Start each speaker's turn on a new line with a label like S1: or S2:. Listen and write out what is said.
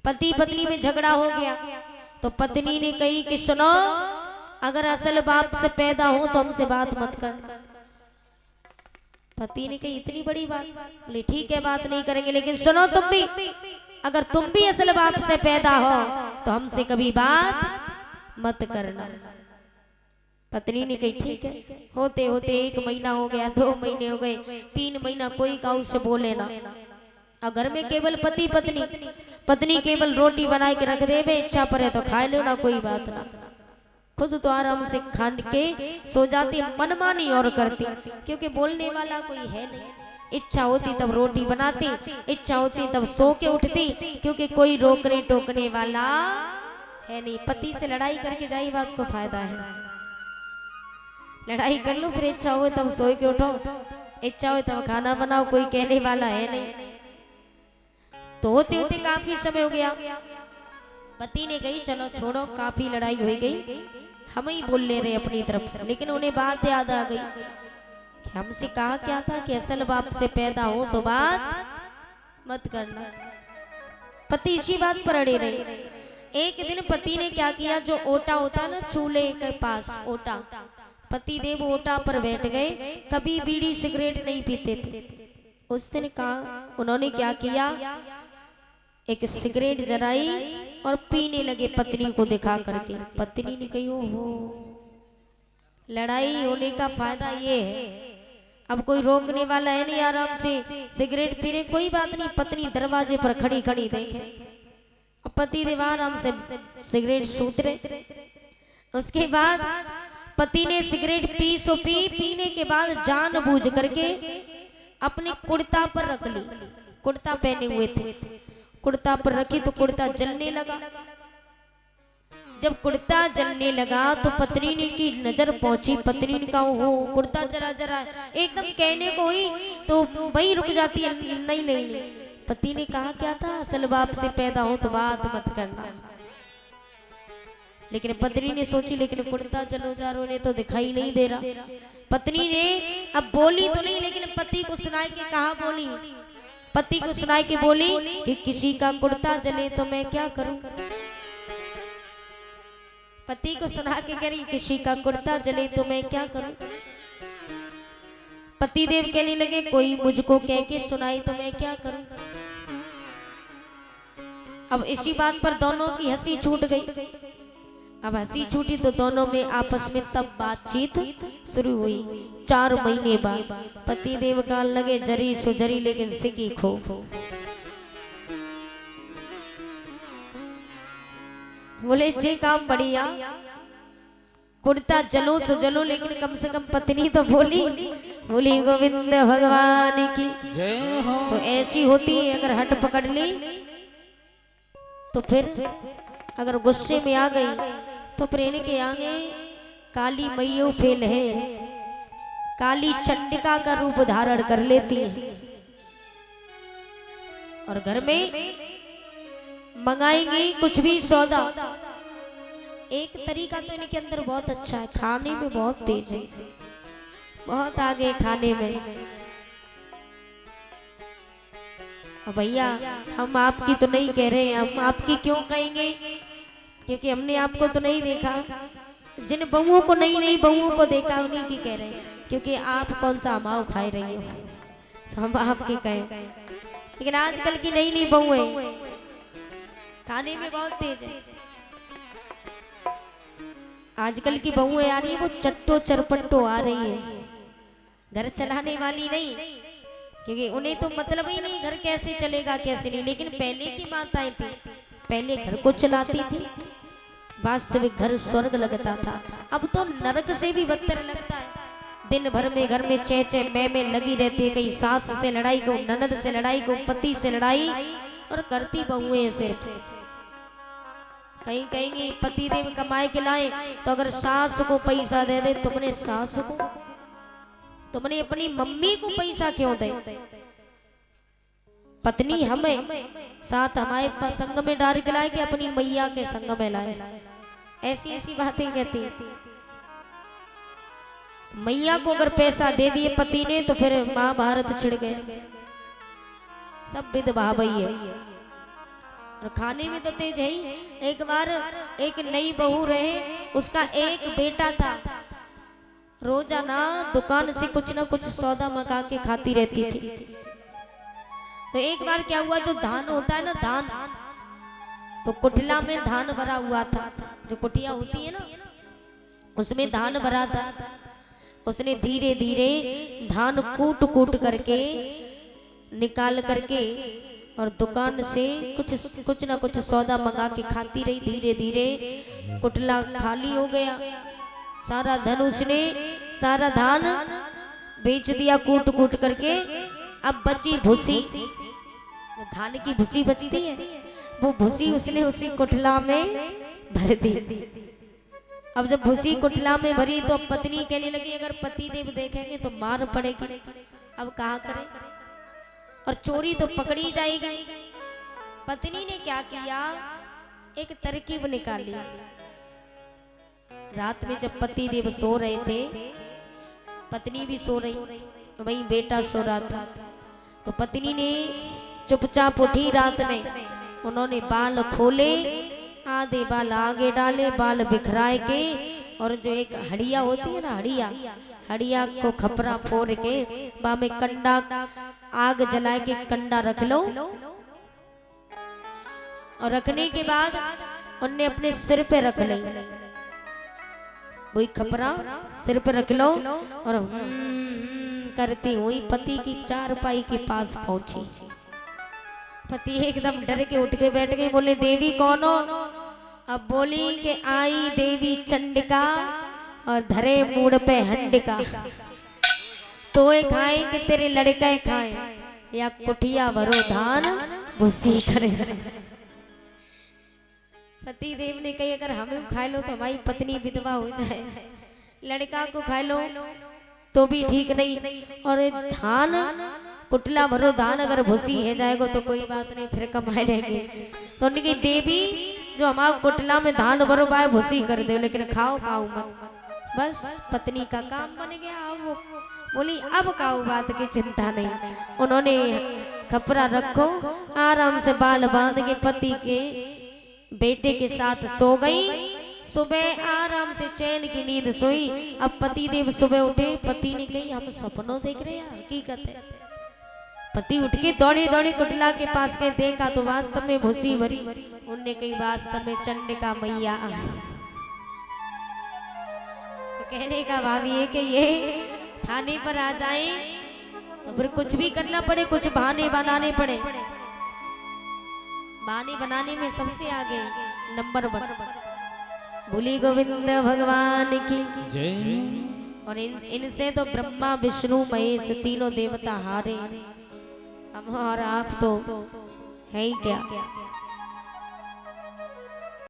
S1: पति पत्नी में झगड़ा हो गया तो पत्नी ने कही कि सुनो, अगर असल बाप से पैदा हो तो हमसे बात मत करना। पति ने कही इतनी बड़ी बात? बोले ठीक है बात नहीं करेंगे, लेकिन सुनो तुम भी, अगर तुम भी असल बाप से पैदा हो तो हमसे कभी बात मत करना। पत्नी ने कही ठीक है। होते होते 1 महीना हो गया, 2 महीने हो गए, 3 महीना कोई काऊ से बोले ना। और घर में केवल पति पत्नी, पत्नी केवल रोटी बना के रख दे, बे इच्छा पड़े तो खा लो ना, कोई बात ना। खुद तो आराम से खान के सो जाती, मनमानी और करती, क्योंकि बोलने वाला कोई है नहीं। इच्छा होती तब रोटी बनाती, इच्छा होती तब सो के उठती, क्योंकि कोई रोकने टोकने वाला है नहीं। पति से लड़ाई करके जाई बात को फायदा है, लड़ाई कर लो, फिर इच्छा हो तब सो के उठो, इच्छा हो तब खाना बनाओ, कोई कहने वाला है नहीं। तो होते होते काफी समय हो गया, पति ने कही चलो छोड़ो, काफी लड़ाई हो गई, हम ही बोल ले रहे अपनी तरफ से। लेकिन उन्हें बात याद आ गई कि हमसे कहा क्या था कि असल बाप से पैदा हो तो बात मत करना। पति इसी बात पर अड़े रहे। एक दिन पति ने क्या किया, जो ओटा होता ना चूल्हे के पास ओटा, पति देव ओटा पर बैठ गए, कभी बीड़ी सिगरेट नहीं पीते थे। उस दिन कहा उन्होंने क्या किया, एक सिगरेट जलाई और पीने लगे पत्नी को दिखा करके। पत्नी ने कही ओहो, लड़ाई होने का फायदा ये है, अब कोई रोकने वाला है नहीं, आराम से सिगरेट पी रहे, कोई बात नहीं। पत्नी दरवाजे पर खड़ी खड़ी देखे, पति देव आराम से सिगरेट सूत रहे। उसके बाद पति ने सिगरेट पी सो पीने के बाद जानबूझ करके अपने कुर्ता पर रख ली। कुर्ता पहने हुए थे, कुर्ता पर रखी तो कुर्ता जलने लगा। जब कुर्ता जलने लगा तो पत्नी ने की नजर पहुंची, पत्नी ने कहा हो कुर्ता जला जरा, एकदम कहने को ही तो वहीं रुक जाती है, नहीं नहीं। पति ने कहा क्या था, असल बाप से पैदा हो तो बात मत करना। लेकिन पत्नी ने सोची लेकिन कुर्ता जलो जा रोने तो दिखाई नहीं दे रहा। पत्नी ने अब बोली तो नहीं, लेकिन पति को सुनाई के कहा बोली, पति को सुनाई के बोली कि किसी का कुर्ता जले तो मैं क्या करूं। पति को सुना के कह रही किसी का कुर्ता जले तो मैं क्या करूं। पति देव कहने लगे कोई मुझको कह के सुनाई तो मैं क्या करूं। अब इसी बात पर दोनों की हंसी छूट गई। अब हंसी छूटी तो दोनों में आपस में तब बातचीत शुरू हुई। 4 महीने बाद पति देव का लगे जरी सो जरी, लेकिन सिकी खो। बोले जे काम बढ़िया, कुर्ता जलो सो जलो, लेकिन कम से कम पत्नी तो बोली गोविंद भगवान की जय हो। तो ऐसी होती है, अगर हट पकड़ ली तो फिर अगर गुस्से में आ गई तो प्रेम के आगे काली मैयो फेल है, काली चंडिका का रूप धारण कर लेती है। और घर में मंगाएंगे कुछ भी सौदा, एक तरीका तो इनके अंदर बहुत अच्छा है, खाने में बहुत तेज है, बहुत आगे खाने में। भैया हम आपकी तो नहीं कह रहे, हम आपकी क्यों कहेंगे, क्योंकि हमने आपको तो नहीं देखा। जिन बहुओं को नई नई बहुओं को देखा उन्हीं की कह रहे हैं, क्योंकि आप कौन सा अमाव खाए रही हो, हम आपकी कहें। लेकिन आजकल की नई नई बहुएं खाने में बहुत तेज है। आजकल की बहुएं आ रही है, वो चट्टो चरपट्टो आ रही है, घर चलाने वाली नहीं, क्योंकि उन्हें तो मतलब ही नहीं घर कैसे चलेगा कैसे नहीं। लेकिन पहले की माताएं थी, पहले घर को चलाती थी, वास्तविक घर स्वर्ग लगता था। अब तो नरक से भी बदतर लगता है। दिन भर में घर में चेचे में लगी रहती है, कहीं सास से लड़ाई, को ननद से लड़ाई, को पति से लड़ाई, और करती बहुएं सिर्फ। कहीं कहेंगे पति देव कमाए के लाए, तो अगर सास को पैसा दे दे, तुमने सास को, तुमने अपनी मम्मी को पैसा क्यों दे। पत्नी हमें साथ हमारे संग में डाल के लाए कि अपनी मैया के संग में लाए, ऐसी ऐसी बातें कहती है। मैया को अगर पैसा दे दिए पति ने तो फिर महाभारत छिड़ गया, सब विधवा भई है। और खाने में तो तेज है ही। एक बार एक नई बहू रहे, उसका एक बेटा था, रोजाना दुकान से कुछ ना कुछ सौदा मंगा के खाती रहती थी। तो एक बार क्या हुआ, जो धान होता है ना धान, तो कुठला में धान भरा हुआ था, जो कुटिया होती है ना उसमें धान भरा था। उसने धीरे धीरे धान कूट कूट करके निकाल करके और दुकान से कुछ ना कुछ सौदा मंगा के खाती रही। धीरे धीरे कुटला खाली हो गया, सारा धन उसने सारा धान बेच दिया कूट कूट करके। अब बची भूसी, धान की भूसी बचती है, वो भूसी उसने उसी कुटला में भर दी। अब जब भूसी कुटला में भरी तो पत्नी कहने लगी अगर पति देव देखेंगे तो मार पड़ेगी, अब कहाँ करें, और चोरी तो पकड़ी जाएगी। पत्नी ने क्या किया, एक तरकीब निकाली। रात में जब पति देव सो रहे थे, पत्नी भी सो रही, वही बेटा सो रहा था, तो पत्नी ने चुपचाप उठी रात में, उन्होंने बाल खोले, आधे बाल आगे डाले, बाल बिखराए के, और जो एक हड़िया होती है ना हड़िया को खपरा फोड़ के बा में कंडा आग जलाए के कंडा रख लो, और रखने के बाद उनने अपने सिर पे रख ले, वही खपरा सिर पे रख लो, और करती हुई पति की चारपाई के पास पहुंची। पति एकदम डर के उठ के बैठ गई, बोले देवी कौन हो? अब बोली कि आई देवी चंडिका और धरे मूड पे हंडिका, तो खाए कि तेरे लड़के खाए, या कुटिया भरो धान भूसी करे। पति देव ने कही अगर हमें खा लो तो हमारी पत्नी विधवा हो जाए, लड़का को खा लो तो भी ठीक नहीं, और धान कुटला भरो धान अगर भूसी है जाएगा तो कोई बात नहीं, फिर कमाए लेंगे। तो उन्होंने कही देवी जो हमारा कुटला में धान भरो पाए भूसी कर दे, लेकिन खाओ मत। बस पत्नी का काम बन गया। अब वो बोली अब काऊ बात की चिंता नहीं। उन्होंने खपरा रखो, आराम से बाल बांध के पति के बेटे के साथ सो गई। सुबह आराम से चैन की नींद सोई। अब पति देव सुबह उठे, पति ने कही हम सपनों देख रहे हैं हकीकत है। पति उठ के दौड़े दौड़े कुटला के पास के देखा तो वास्तव में भूसी भरी। उनने कही वास्तव में चंडिका मैया। तो कहने का भाव ये कि ये थाने पर आ जाए तो फिर कुछ भी करना पड़े, कुछ बहाने बनाने पड़े। बहाने बनाने में सबसे आगे नंबर 1 भोले गोविंद भगवान की जय। और इनसे तो ब्रह्मा विष्णु महेश तीनों देवता हारे, हम और आप तो है ही क्या।